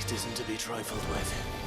fate isn't to be trifled with.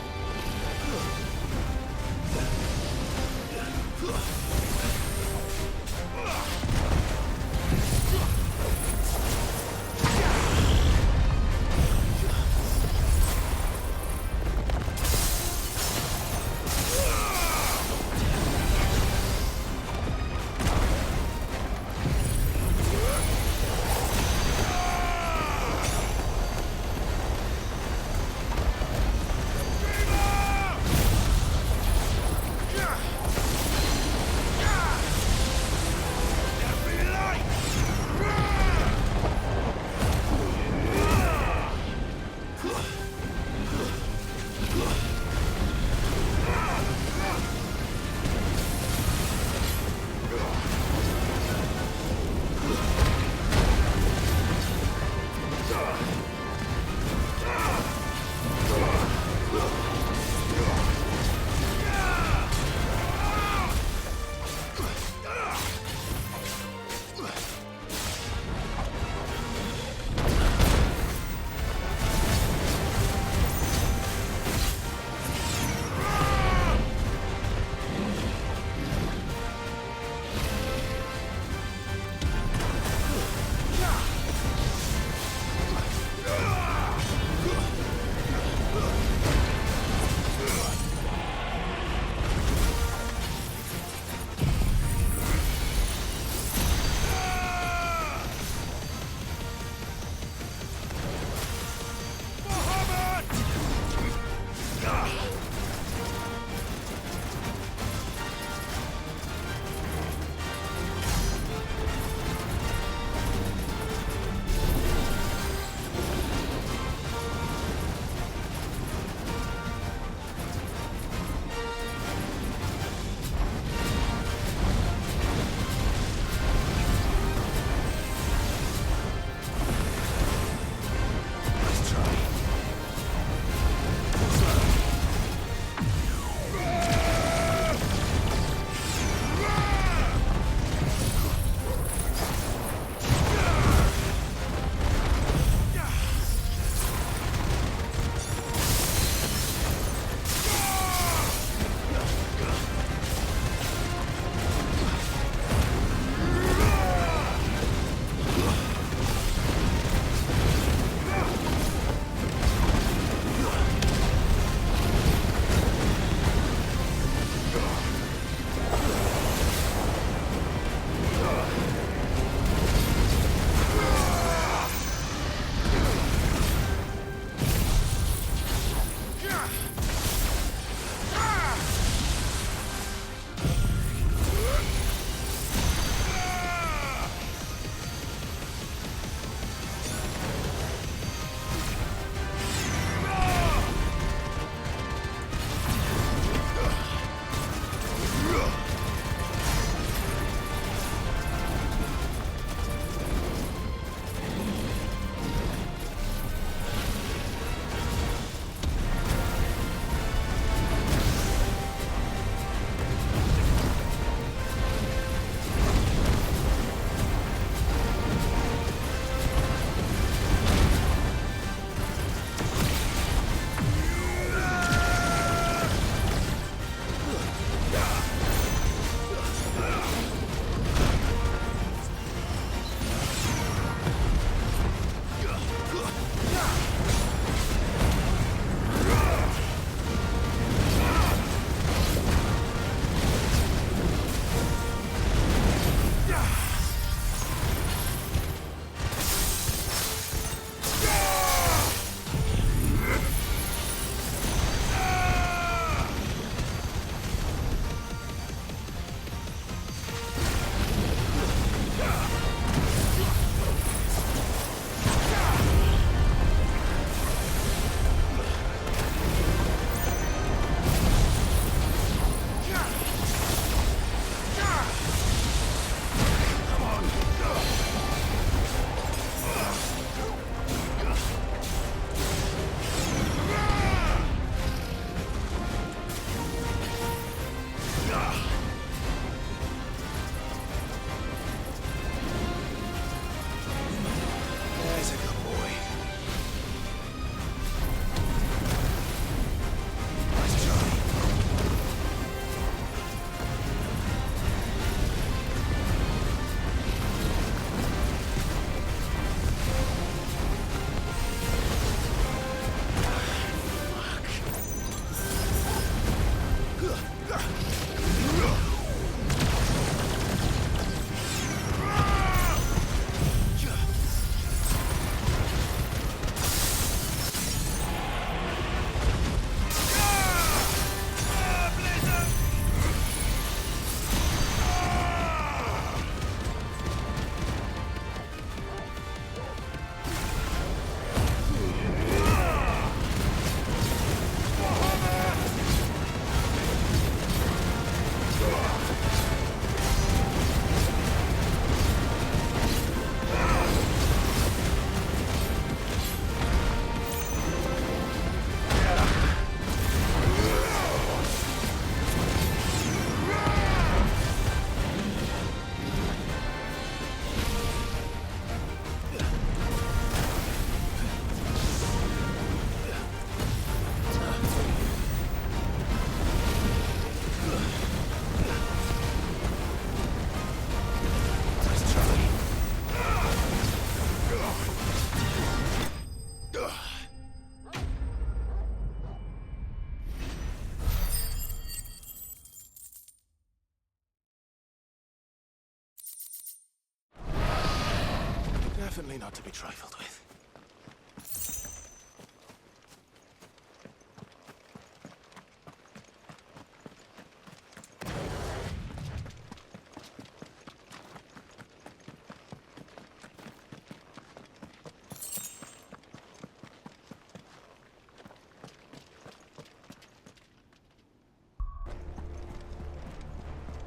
Definitely not to be trifled with.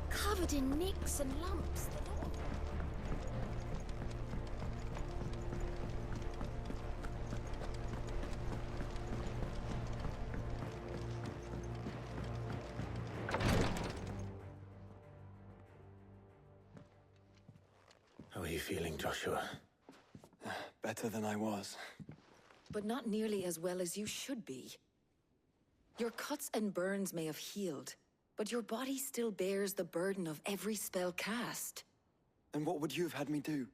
Covered in nicks and lumps. How are you feeling, Joshua? Better than I was. But not nearly as well as you should be. Your cuts and burns may have healed, but your body still bears the burden of every spell cast. And what would you have had me do?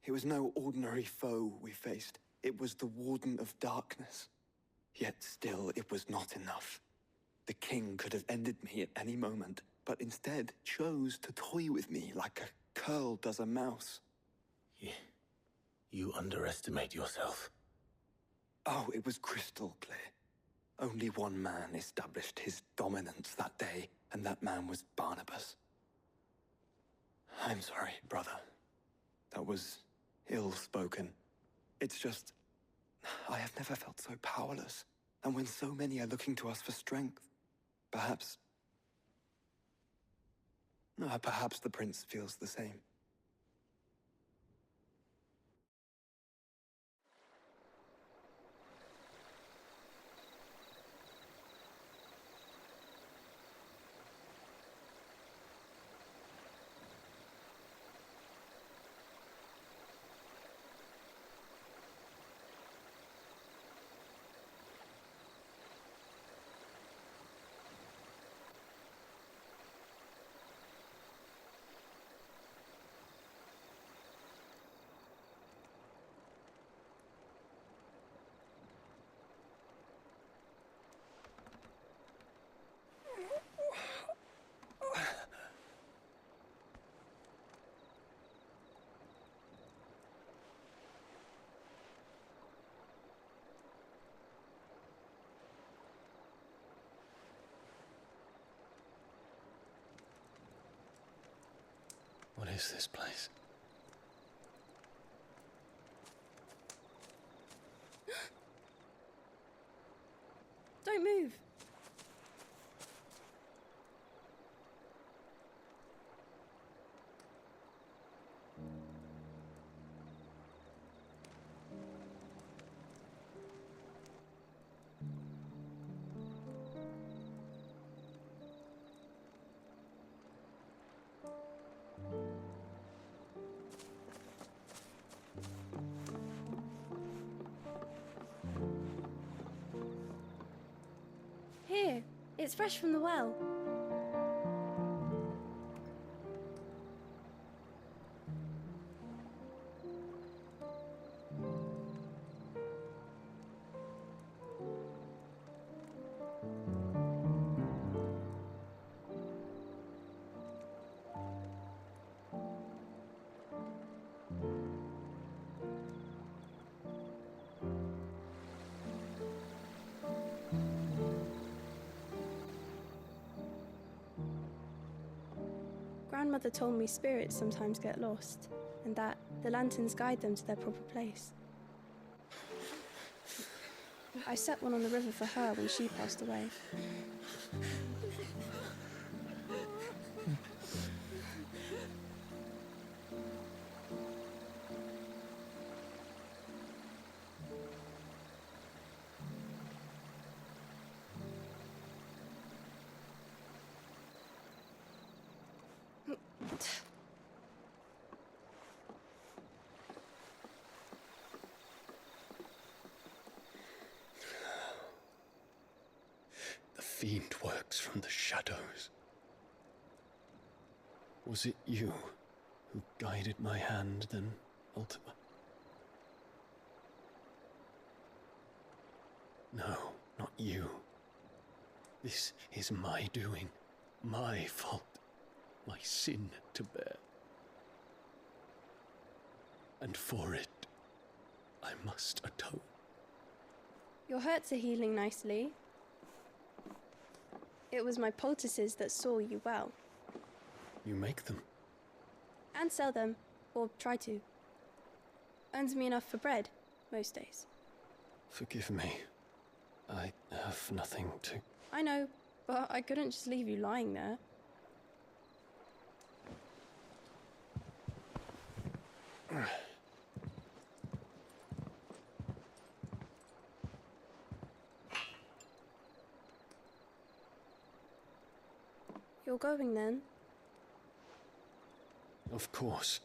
It was no ordinary foe we faced. It was the Warden of Darkness. Yet still, it was not enough. The king could have ended me at any moment, but instead chose to toy with me like a curl does a mouse. You underestimate yourself. Oh, it was crystal clear. Only one man established his dominance that day, and that man was Barnabas. I'm sorry, brother. That was ill-spoken. It's just, I have never felt so powerless. And when so many are looking to us for strength, perhaps the prince feels the same. What is this place? Don't move. Here, it's fresh from the well. Grandmother told me spirits sometimes get lost, and that the lanterns guide them to their proper place. I set one on the river for her when she passed away. The fiend works from the shadows. Was it you who guided my hand, then ultimately? No, not you. This is my doing, my fault, my sin to bear. and for it, I must atone. Your hurts are healing nicely. It was my poultices that saw you well. You make them? And sell them, or try to. Earns me enough for bread, most days. Forgive me. I have nothing to... I know, but I couldn't just leave you lying there. You're going then? Of course.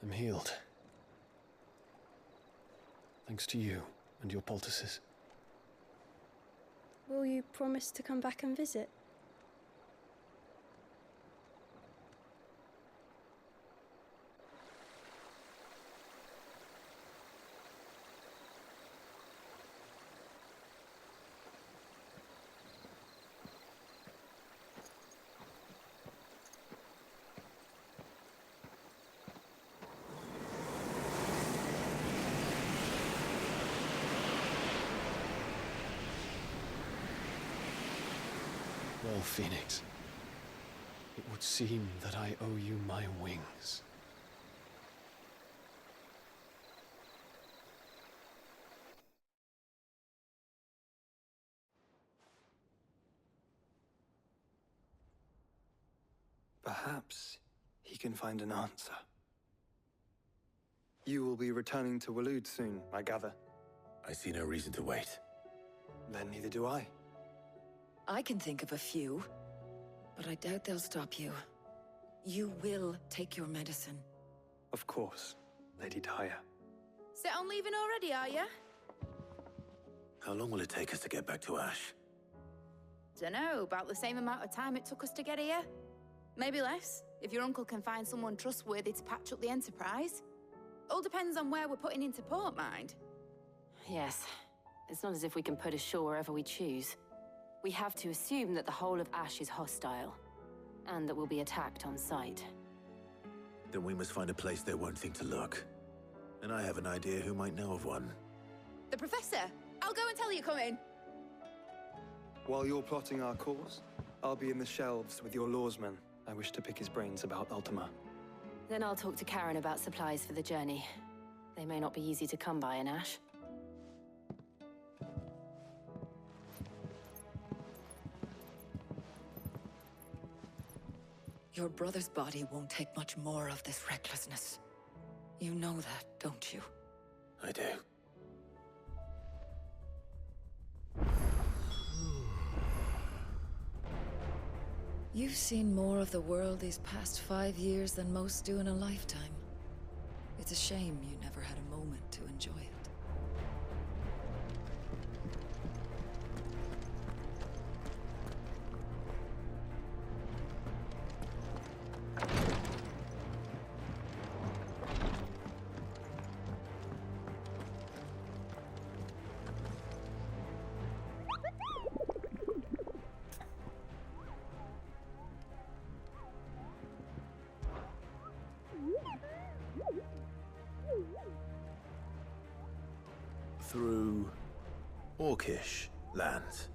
I'm healed. Thanks to you and your poultices. Will you promise to come back and visit? Well, Phoenix, it would seem that I owe you my wings. Perhaps he can find an answer. You will be returning to Waloed soon, I gather. I see no reason to wait. Then neither do I. I can think of a few, but I doubt they'll stop you. You will take your medicine. Of course, Lady Daya. Set on leaving already, are you? How long will it take us to get back to Ash? Dunno, about the same amount of time it took us to get here. Maybe less, if your uncle can find someone trustworthy to patch up the Enterprise. All depends on where we're putting into port, mind. Yes. It's not as if we can put ashore wherever we choose. We have to assume that the whole of Ash is hostile, and that we'll be attacked on sight. Then we must find a place they won't think to look. And I have an idea who might know of one. The Professor! I'll go and tell you come in. While you're plotting our course, I'll be in the shelves with your lawsman. I wish to pick his brains about Ultima. Then I'll talk to Karen about supplies for the journey. They may not be easy to come by in Ash. Your brother's body won't take much more of this recklessness. You know that, don't you? I do. You've seen more of the world these past 5 years than most do in a lifetime. It's a shame you never had a moment to enjoy it. Through Orcish lands.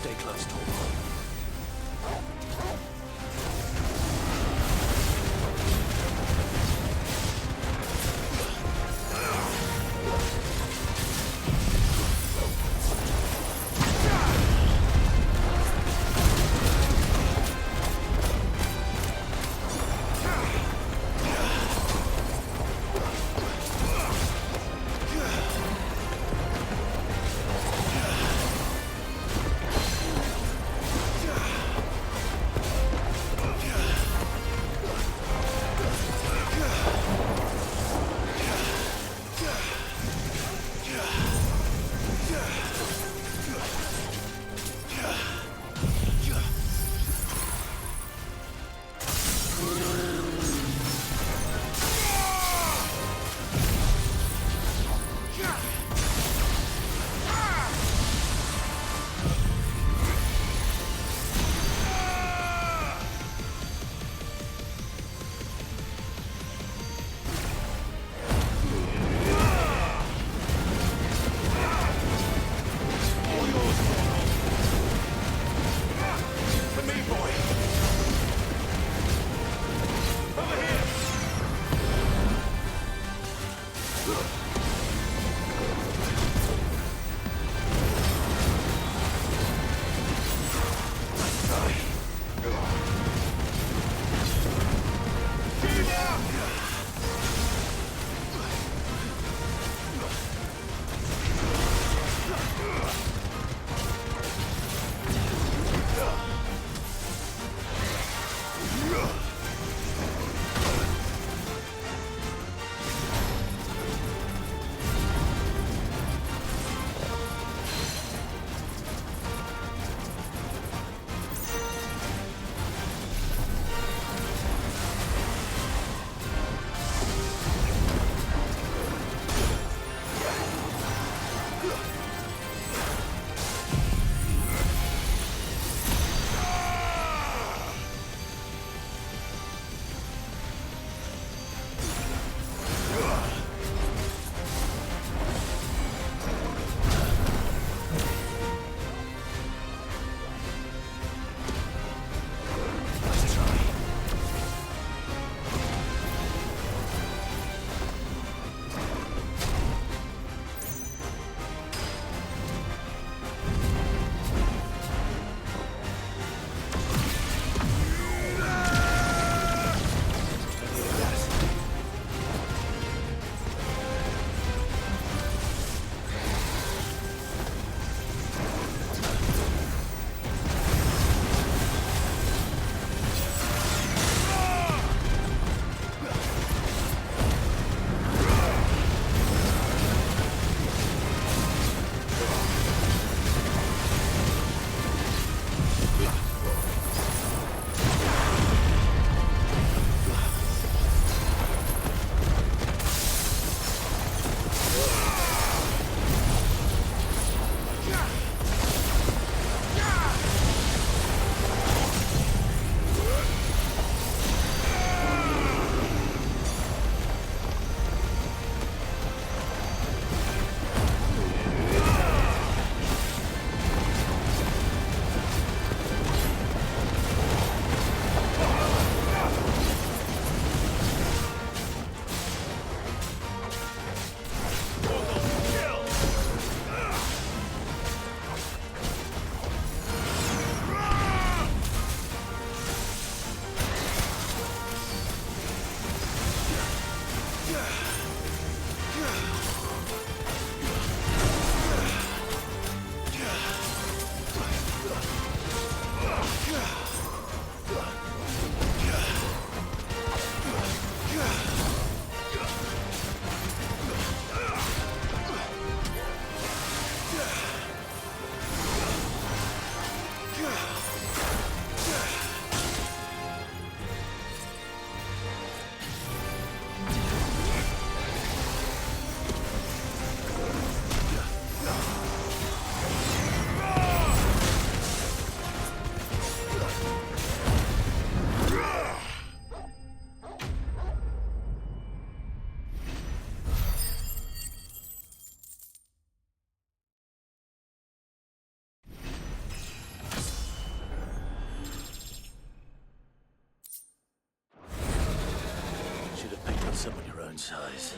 Stay close, Torvald. decent size.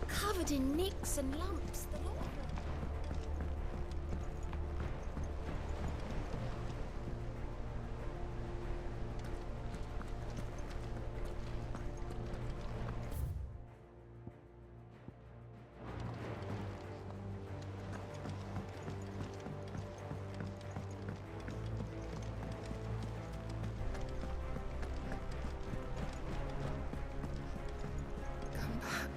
Covered in nicks and lumps, the lot of them. Come back.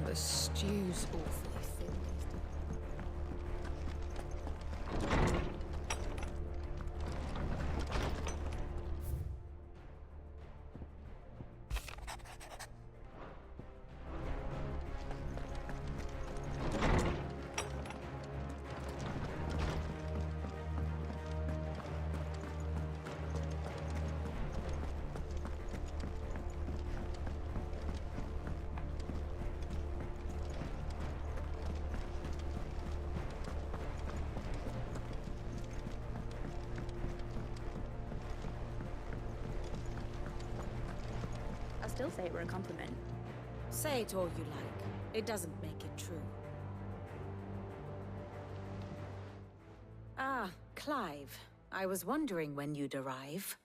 The stew's awfully thin. Still say it were a compliment. Say it all you like. It doesn't make it true. Ah, Clive. I was wondering when you'd arrive.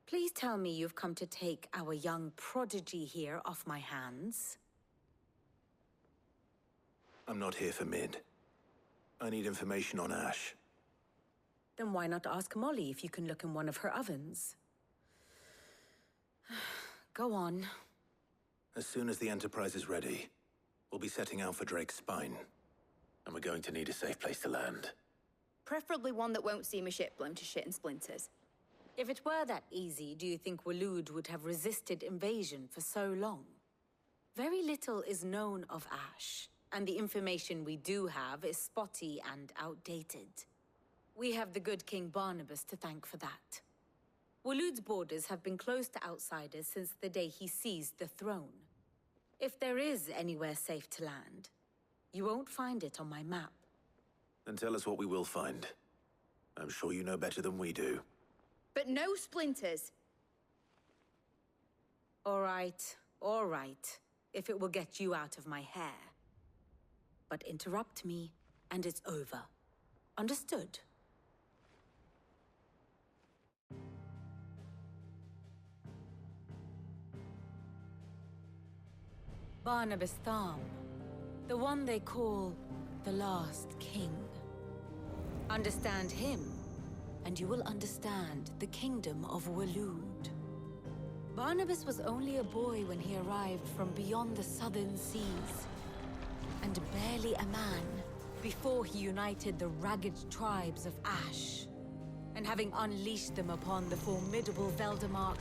Please tell me you've come to take our young prodigy here off my hands. I'm not here for Mid. I need information on Ash. Then why not ask Molly if you can look in one of her ovens? Go on. As soon as the Enterprise is ready, we'll be setting out for Drake's Spine. And we're going to need a safe place to land. Preferably one that won't see my ship blown to shit and splinters. If it were that easy, do you think Waloed would have resisted invasion for so long? Very little is known of Ash, and the information we do have is spotty and outdated. We have the good King Barnabas to thank for that. Waloed's borders have been closed to outsiders since the day he seized the throne. If there is anywhere safe to land, you won't find it on my map. Then tell us what we will find. I'm sure you know better than we do. But no splinters! All right, if it will get you out of my hair. But interrupt me, and it's over. Understood? Barnabas Tham, the one they call the Last King. Understand him, and you will understand the kingdom of Waloed. Barnabas was only a boy when he arrived from beyond the southern seas, and barely a man before he united the ragged tribes of Ash. And having unleashed them upon the formidable Veldamark,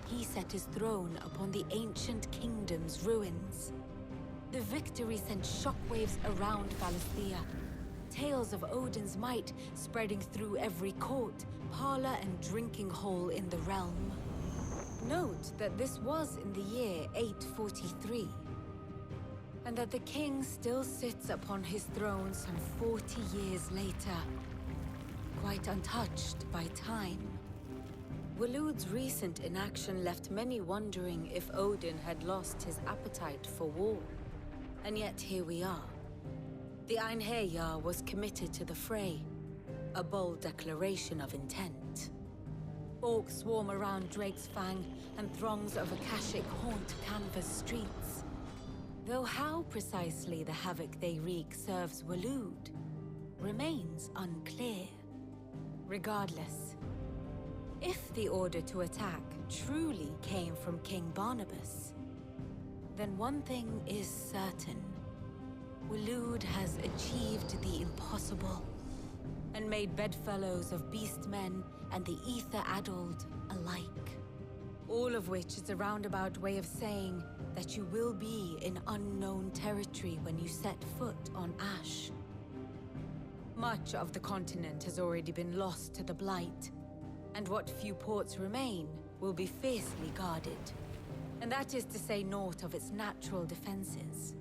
he set his throne upon the ancient kingdom's ruins. The victory sent shockwaves around Valisthea. Tales of Odin's might spreading through every court, parlor, and drinking hole in the realm. Note that this was in the year 843, and that the king still sits upon his throne some 40 years later, quite untouched by time. Waloed's recent inaction left many wondering if Odin had lost his appetite for war. And yet here we are. The Einherjar was committed to the fray, a bold declaration of intent. Orcs swarm around Drake's Fang, and throngs of Akashic haunt canvas streets. Though how precisely the havoc they wreak serves Waloed remains unclear. Regardless, if the order to attack truly came from King Barnabas, then one thing is certain. Waloed has achieved the impossible and made bedfellows of beastmen and the ether-addled alike. All of which is a roundabout way of saying that you will be in unknown territory when you set foot on Ash. Much of the continent has already been lost to the Blight, and what few ports remain will be fiercely guarded. And that is to say naught of its natural defenses.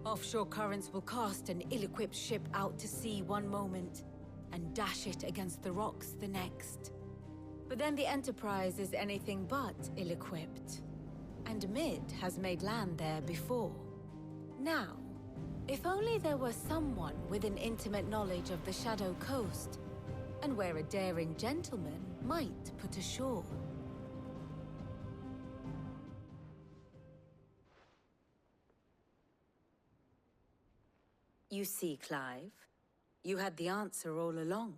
Offshore currents will cast an ill-equipped ship out to sea one moment, and dash it against the rocks the next. But then the Enterprise is anything but ill-equipped. And Mid has made land there before. Now, if only there were someone with an intimate knowledge of the Shadow Coast, and where a daring gentleman might put ashore. You see, Clive, you had the answer all along.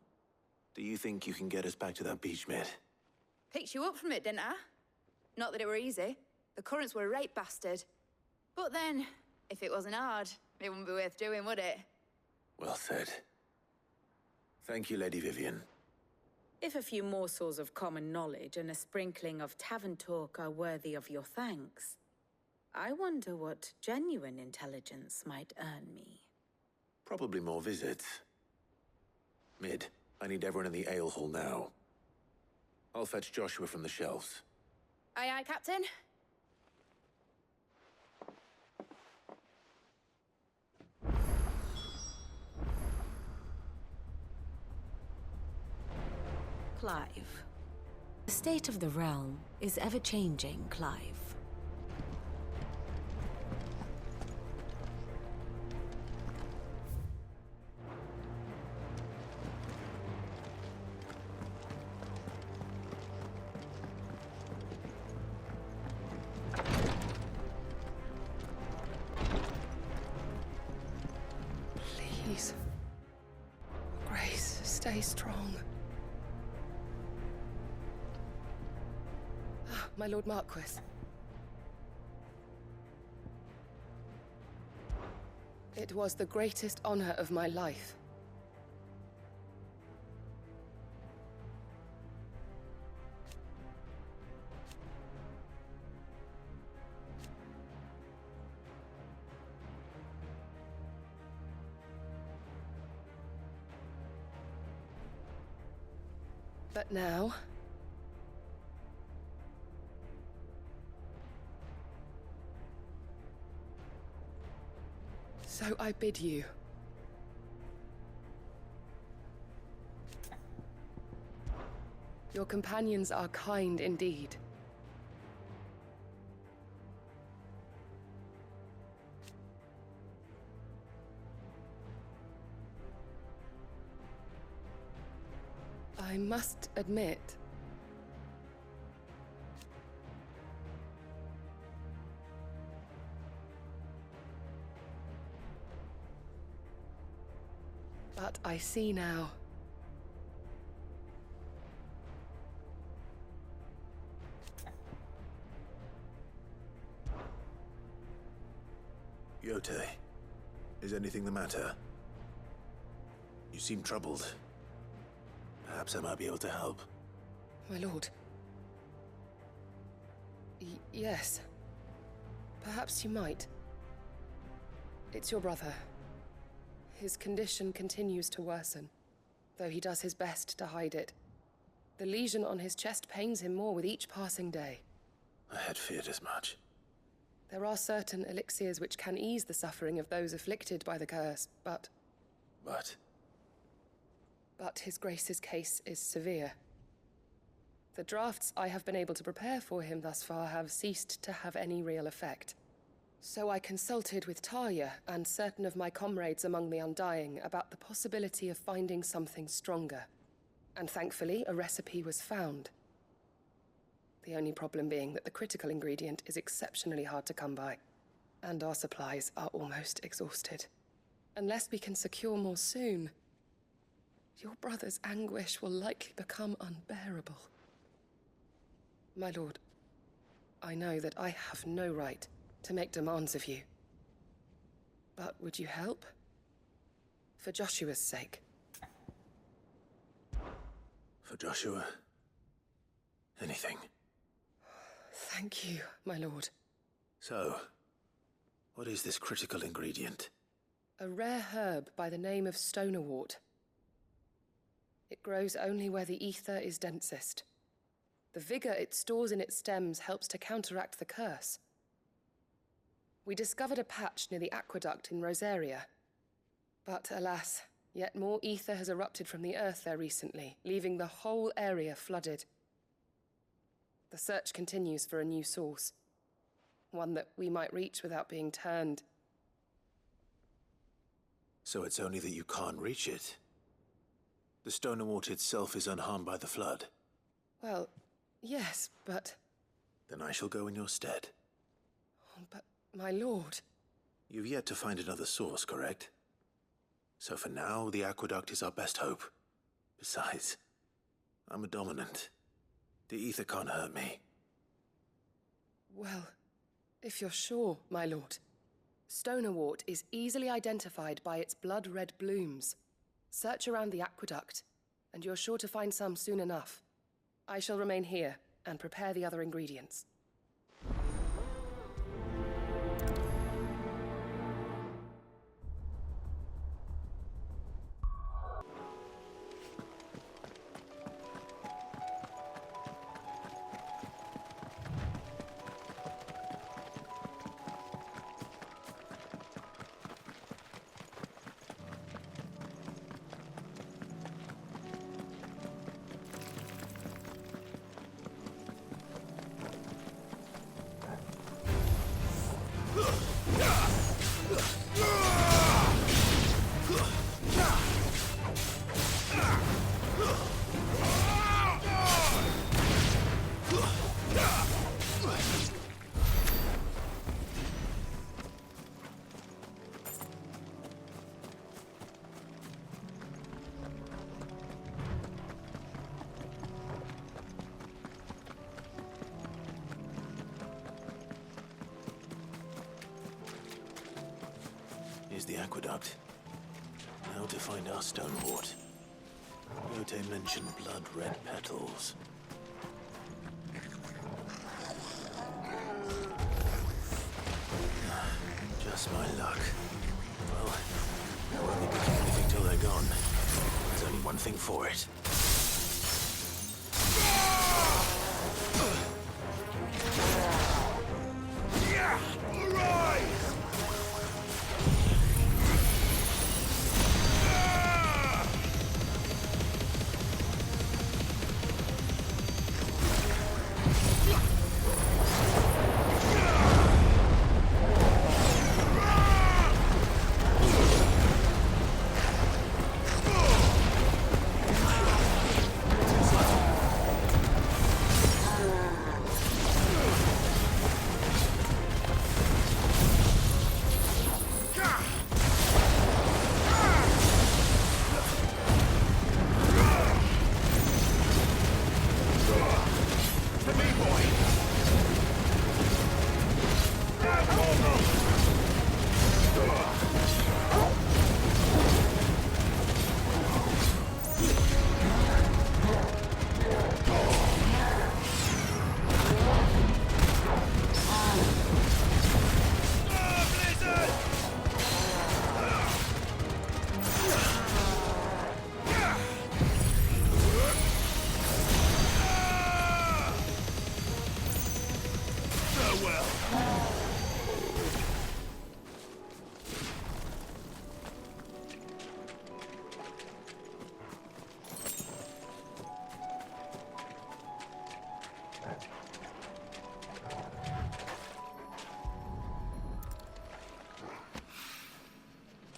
Do you think you can get us back to that beach, Mid? Picked you up from it, didn't I? Not that it were easy. The currents were a right bastard. But then, if it wasn't hard, it wouldn't be worth doing, would it? Well said. Thank you, Lady Vivian. If a few morsels of common knowledge and a sprinkling of tavern talk are worthy of your thanks, I wonder what genuine intelligence might earn me. Probably more visits. Mid, I need everyone in the ale hall now. I'll fetch Joshua from the shelves. Aye, aye, Captain. Clive. The state of the realm is ever-changing, Clive. Please. Grace, stay strong. My Lord Marquis. It was the greatest honor of my life. But now, so I bid you. Your companions are kind indeed. I must admit, but I see now. Yote, is anything the matter? You seem troubled. Perhaps I might be able to help. My lord. Yes. Perhaps you might. It's your brother. His condition continues to worsen, though he does his best to hide it. The lesion on his chest pains him more with each passing day. I had feared as much. There are certain elixirs which can ease the suffering of those afflicted by the curse, but His Grace's case is severe. The drafts I have been able to prepare for him thus far have ceased to have any real effect. So I consulted with Tarja and certain of my comrades among the Undying about the possibility of finding something stronger. And thankfully, a recipe was found. The only problem being that the critical ingredient is exceptionally hard to come by. And our supplies are almost exhausted. Unless we can secure more soon, your brother's anguish will likely become unbearable. My lord, I know that I have no right to make demands of you. But would you help? For Joshua's sake. For Joshua? Anything. Thank you, my lord. So, what is this critical ingredient? A rare herb by the name of stonerwort. It grows only where the ether is densest. The vigor it stores in its stems helps to counteract the curse. We discovered a patch near the aqueduct in Rosaria. But alas, yet more ether has erupted from the earth there recently, leaving the whole area flooded. The search continues for a new source. One that we might reach without being turned. So it's only that you can't reach it? The Stonerwort itself is unharmed by the flood? Well, yes, but... Then I shall go in your stead. But, my lord... You've yet to find another source, correct? So for now, the aqueduct is our best hope. Besides, I'm a dominant. The ether can't hurt me. Well, if you're sure, my lord. Stonerwort is easily identified by its blood-red blooms. Search around the aqueduct, and you're sure to find some soon enough. I shall remain here and prepare the other ingredients. Here's the aqueduct. Now to find our Stonewort. Note mentioned blood-red petals. Just my luck. Well, I won't be picking anything till they're gone. There's only one thing for it.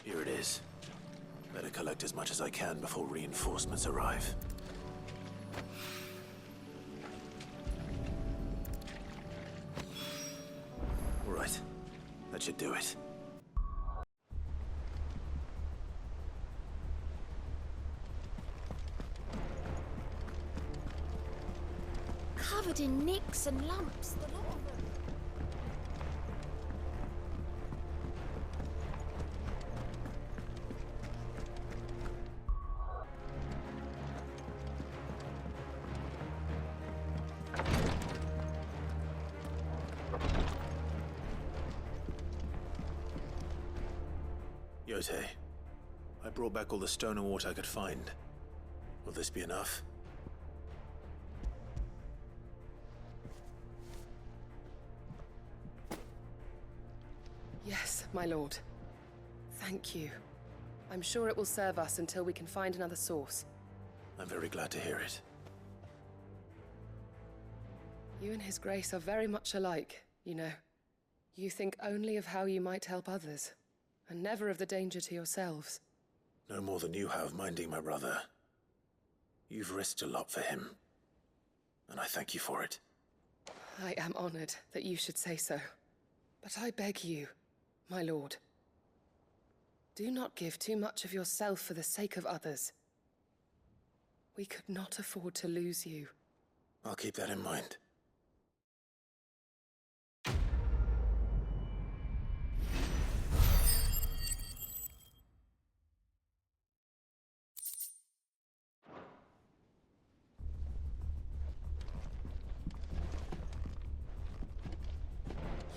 Here it is. Better collect as much as I can before reinforcements arrive. Right. That That should do it. Covered in nicks and lumps, the lot of them. Yote, I brought back all the stone and water I could find. Will this be enough? Yes, my lord. Thank you. I'm sure it will serve us until we can find another source. I'm very glad to hear it. You and His Grace are very much alike, you know. You think only of how you might help others, and never of the danger to yourselves. No more than you have minding my brother. You've risked a lot for him, and I thank you for it. I am honored that you should say so. But I beg you, my lord, do not give too much of yourself for the sake of others. We could not afford to lose you. I'll keep that in mind.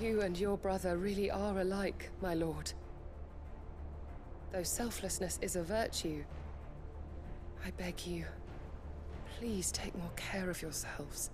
You and your brother really are alike, my lord. Though selflessness is a virtue, I beg you, please take more care of yourselves.